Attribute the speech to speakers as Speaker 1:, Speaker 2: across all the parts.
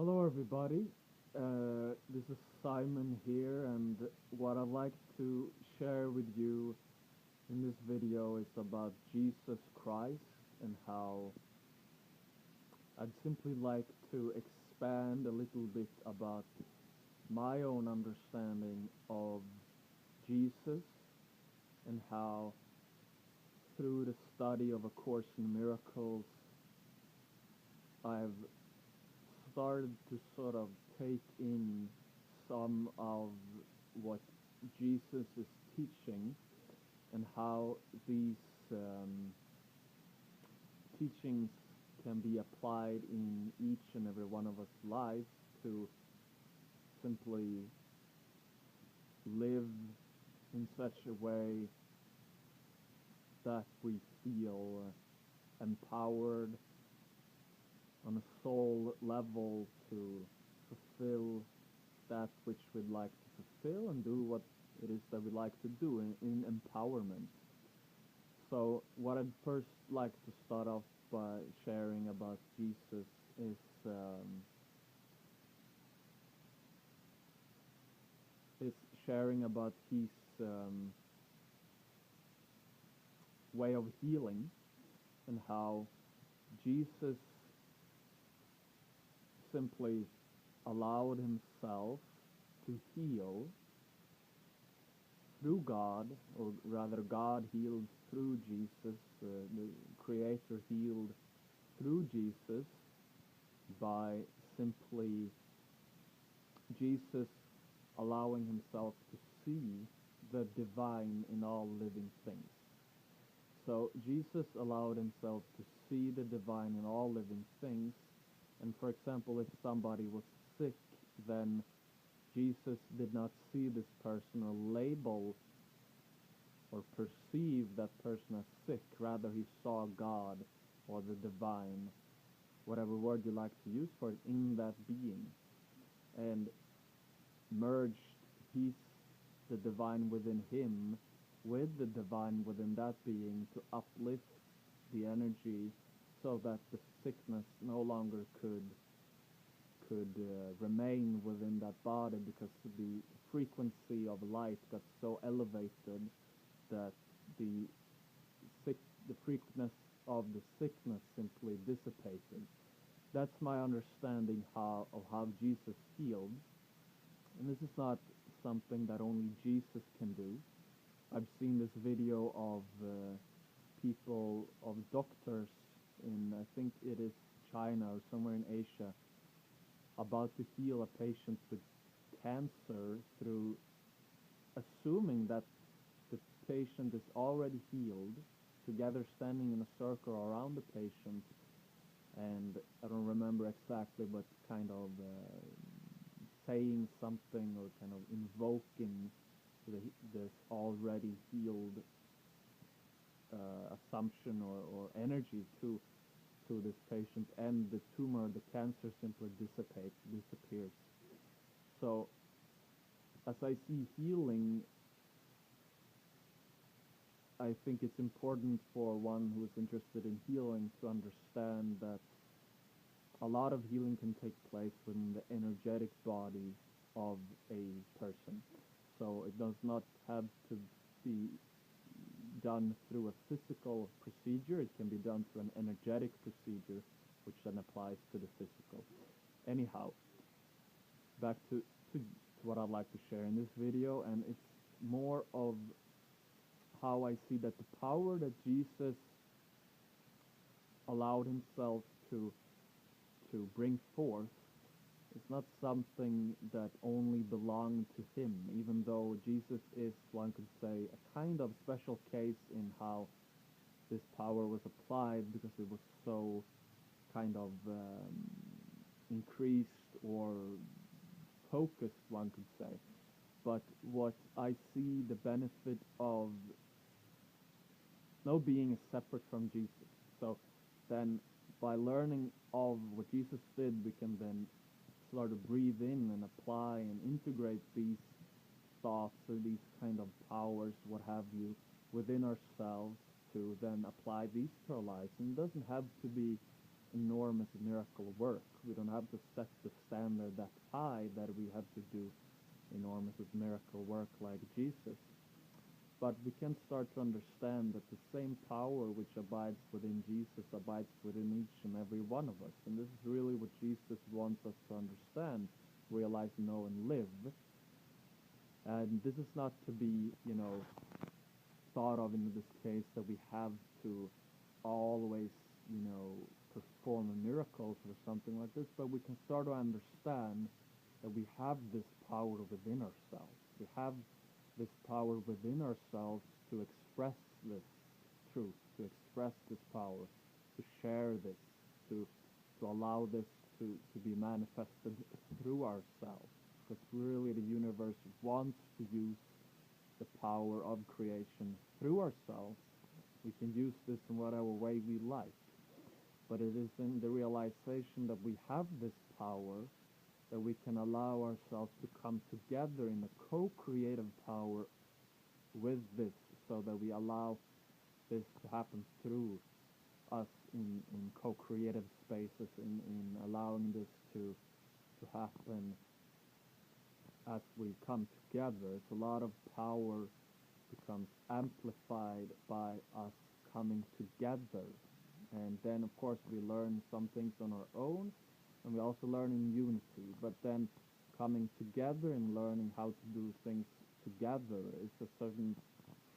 Speaker 1: Hello, everybody. This is Simon here, and what I'd like to share with you in this video is about Jesus Christ and how I'd simply like to expand a little bit about my own understanding of Jesus and how, through the study of A Course in Miracles, I've started to sort of take in some of what Jesus is teaching and how these teachings can be applied in each and every one of us lives to simply live in such a way that we feel empowered on a soul level to fulfill that which we'd like to fulfill and do what it is that we like to do in empowerment. So what I'd first like to start off by sharing about Jesus um, is sharing about his way of healing and how Jesus simply allowed himself to heal through God, or rather God healed through Jesus, the Creator healed through Jesus by simply Jesus allowing himself to see the divine in all living things. So Jesus allowed himself to see the divine in all living things, and for example, if somebody was sick, then Jesus did not see this person or label or perceive that person as sick. Rather, he saw God or the divine, whatever word you like to use for it, in that being, and merged his the divine within him with the divine within that being to uplift the energy so that the sickness no longer could remain within that body, because the frequency of light got so elevated that the sick the frequency of the sickness simply dissipated. That's my understanding of how Jesus healed. And this is not something that only Jesus can do. I've seen this video of doctors in, I think it is China or somewhere in Asia, about to heal a patient with cancer through assuming that the patient is already healed, together standing in a circle around the patient, and I don't remember exactly, but kind of saying something or kind of invoking this already healed assumption or energy to this patient, and the tumor, the cancer, simply disappears. So as I see healing, I think it's important for one who is interested in healing to understand that a lot of healing can take place within the energetic body of a person. So it does not have to be done through a physical procedure. It can be done through an energetic procedure, which then applies to the physical. Anyhow, back to what I'd like to share in this video, and it's more of how I see that the power that Jesus allowed himself to bring forth is not something that only belonged to him, even though Jesus is, one could say, a kind of special case in how this power was applied, because it was so kind of increased or focused, one could say. But what I see the benefit of no being is separate from Jesus. So then by learning of what Jesus did, we can then start to breathe in and apply and integrate these thoughts or these kind of powers, what have you, within ourselves to then apply these to our lives. And it doesn't have to be enormous miracle work. We don't have to set the standard that high that we have to do enormous miracle work like Jesus. But we can start to understand that the same power which abides within Jesus abides within each and every one of us. And this is really what Jesus wants us to understand, realize, know, and live. And this is not to be, thought of in this case that we have to always, perform miracles or something like this, but we can start to understand that we have this power within ourselves. We have this power within ourselves to express this truth, to express this power, to share this, to allow this to be manifested through ourselves. Because really the universe wants to use the power of creation through ourselves. We can use this in whatever way we like. But it is in the realization that we have this power that we can allow ourselves to come together in a co-creative power with this, so that we allow this to happen through us in co-creative spaces, in allowing this to happen as we come together. It's a lot of power becomes amplified by us coming together. And then, of course, we learn some things on our own, and we also learn in unity. But then coming together and learning how to do things together is a certain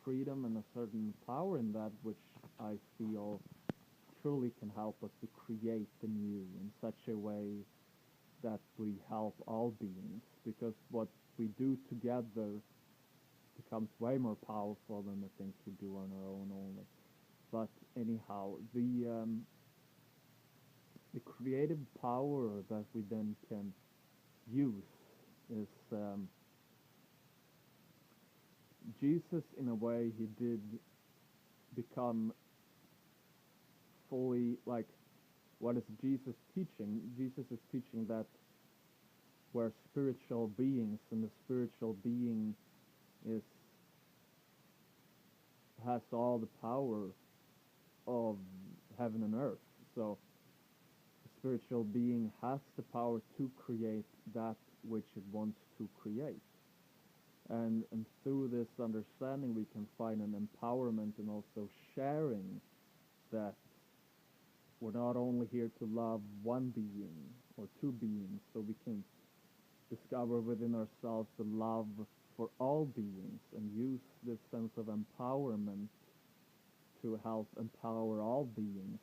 Speaker 1: freedom and a certain power in that, which I feel truly can help us to create the new in such a way that we help all beings. Because what we do together becomes way more powerful than the things we do on our own only. But anyhow, the creative power that we then can use is Jesus, in a way, he did become fully, like, what is Jesus teaching? Jesus is teaching that we're spiritual beings, and the spiritual being is has all the power of heaven and earth. So the spiritual being has the power to create that which it wants to create. And through this understanding, we can find an empowerment and also sharing that we're not only here to love one being or two beings, so we can discover within ourselves the love for all beings and use this sense of empowerment to help empower all beings